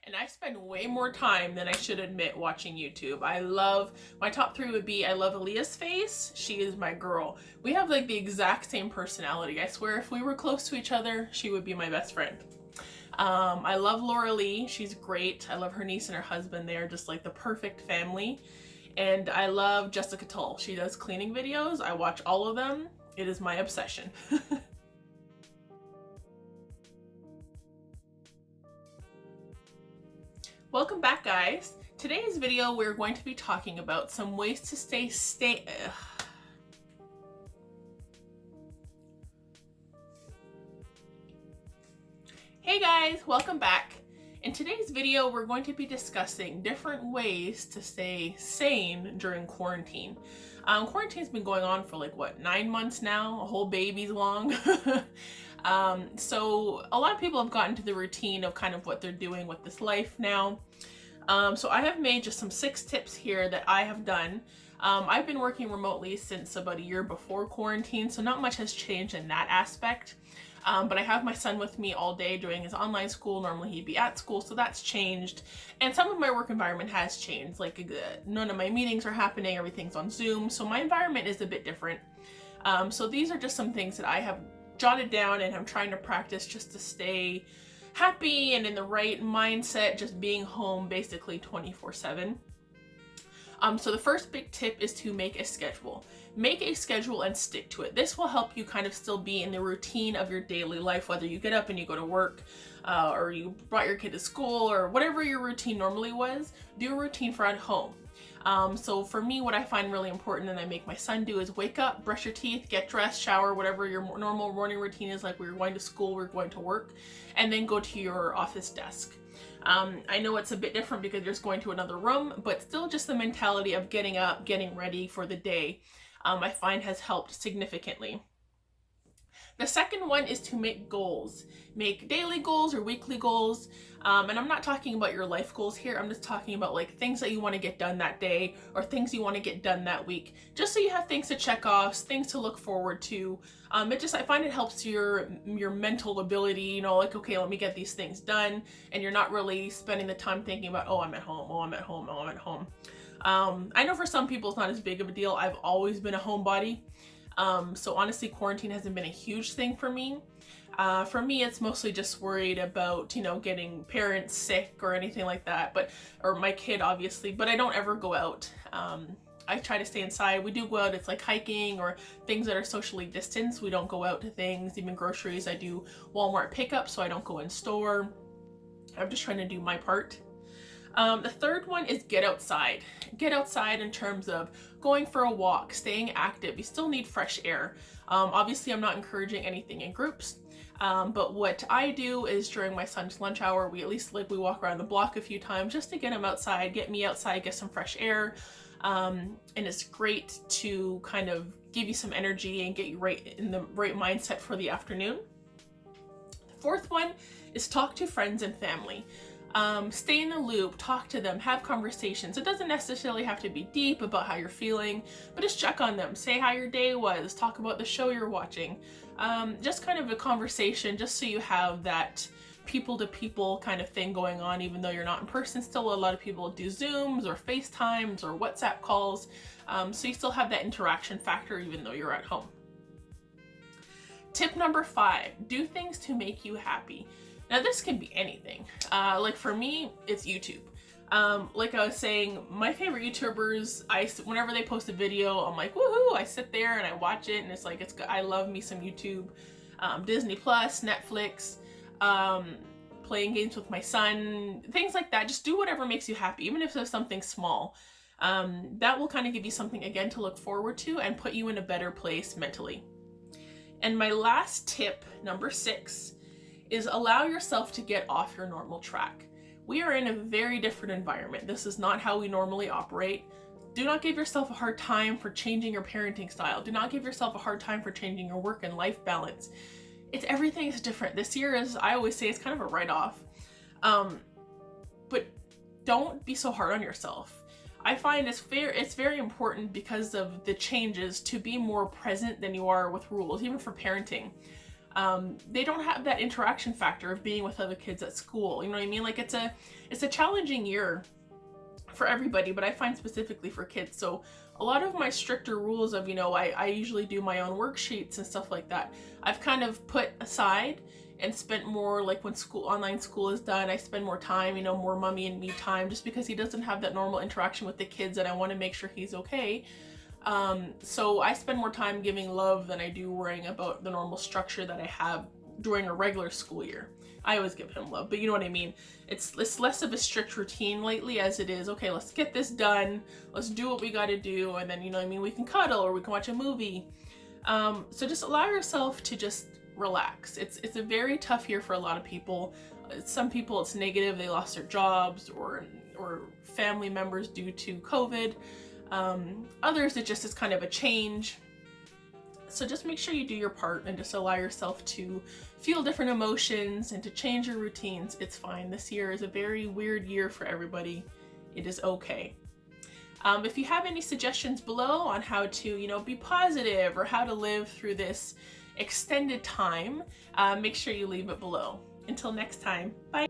and I spend way more time than I should admit watching YouTube. My top 3 would be, I love Aaliyah's face. She is my girl. We have like the exact same personality. I swear if we were close to each other, she would be my best friend. I love Laura Lee. She's great. I love her niece and her husband. They are just like the perfect family. And I love Jessica Tull. She does cleaning videos. I watch all of them. It is my obsession. Welcome back, guys. Today's video we're going to be talking about some ways to stay Hey guys, welcome back. In today's video we're going to be discussing different ways to stay sane during quarantine. Quarantine's been going on for like what, 9 months now, a whole baby's long. So a lot of people have gotten to the routine of kind of what they're doing with this life now. So I have made just some 6 tips here that I have done. I've been working remotely since about a year before quarantine, so not much has changed in that aspect. But I have my son with me all day doing his online school. Normally he'd be at school, so that's changed. And some of my work environment has changed. Like none of my meetings are happening, everything's on Zoom, so my environment is a bit different. So these are just some things that I have jotted down and I'm trying to practice just to stay happy and in the right mindset, just being home basically 24/7. So the first big tip is to make a schedule. Make a schedule and stick to it. This will help you kind of still be in the routine of your daily life, whether you get up and you go to work, or you brought your kid to school, or whatever your routine normally was, do a routine for at home. So for me, what I find really important and I make my son do is wake up, brush your teeth, get dressed, shower, whatever your normal morning routine is, like we're going to school, we're going to work, and then go to your office desk. I know it's a bit different because you're just going to another room, but still just the mentality of getting up, getting ready for the day, I find has helped significantly. The second one is to make goals. Make daily goals or weekly goals. And I'm not talking about your life goals here. I'm just talking about like things that you want to get done that day or things you want to get done that week. Just so you have things to check off, things to look forward to. I find it helps your mental ability, you know, like, okay, let me get these things done. And you're not really spending the time thinking about, oh, I'm at home, oh, I'm at home, oh, I'm at home. I know for some people it's not as big of a deal. I've always been a homebody. So honestly, quarantine hasn't been a huge thing for me. For me, it's mostly just worried about, you know, getting parents sick or anything like that, or my kid obviously, but I don't ever go out. I try to stay inside. We do go out, it's like hiking or things that are socially distanced. We don't go out to things, even groceries. I do Walmart pickup, so I don't go in store. I'm just trying to do my part. The third one is get outside. Get outside in terms of going for a walk, staying active. You still need fresh air. Obviously, I'm not encouraging anything in groups, but what I do is during my son's lunch hour, we walk around the block a few times just to get him outside, get me outside, get some fresh air. And it's great to kind of give you some energy and get you right in the right mindset for the afternoon. The fourth one is talk to friends and family. Stay in the loop, talk to them, have conversations. It doesn't necessarily have to be deep about how you're feeling, but just check on them. Say how your day was, talk about the show you're watching. Just kind of a conversation, just so you have that people to people kind of thing going on, even though you're not in person. Still, a lot of people do Zooms or FaceTimes or WhatsApp calls. So you still have that interaction factor even though you're at home. Tip number 5, do things to make you happy. Now this can be anything. Like for me, it's YouTube. Like I was saying, my favorite YouTubers, whenever they post a video, I'm like, woohoo, I sit there and I watch it and it's like, I love me some YouTube. Disney Plus, Netflix, playing games with my son, things like that. Just do whatever makes you happy, even if it's something small. That will kind of give you something again to look forward to and put you in a better place mentally. And my last tip, number 6, is allow yourself to get off your normal track. We are in a very different environment. This is not how we normally operate. Do not give yourself a hard time for changing your parenting style. Do not give yourself a hard time for changing your work and life balance. Everything is different. This year is, I always say, it's kind of a write-off. But don't be so hard on yourself. I find it's very important because of the changes to be more present than you are with rules, even for parenting. they don't have that interaction factor of being with other kids at school. You know what I mean? Like it's a challenging year for everybody, but I find specifically for kids. So a lot of my stricter rules of, you know, I usually do my own worksheets and stuff like that, I've kind of put aside and spent more, like when online school is done, I spend more time, you know, more mommy and me time, just because he doesn't have that normal interaction with the kids and I want to make sure he's okay. So I spend more time giving love than I do worrying about the normal structure that I have during a regular school year. I always give him love, but you know what I mean? It's less of a strict routine lately as it is, okay, let's get this done, let's do what we gotta do, and then, you know what I mean, we can cuddle or we can watch a movie. So just allow yourself to just relax. It's a very tough year for a lot of people. Some people it's negative, they lost their jobs or family members due to COVID. Others it just is kind of a change. So just make sure you do your part and just allow yourself to feel different emotions and to change your routines. It's fine. This year is a very weird year for everybody. It is okay. If you have any suggestions below on how to, you know, be positive or how to live through this extended time, make sure you leave it below. Until next time, bye.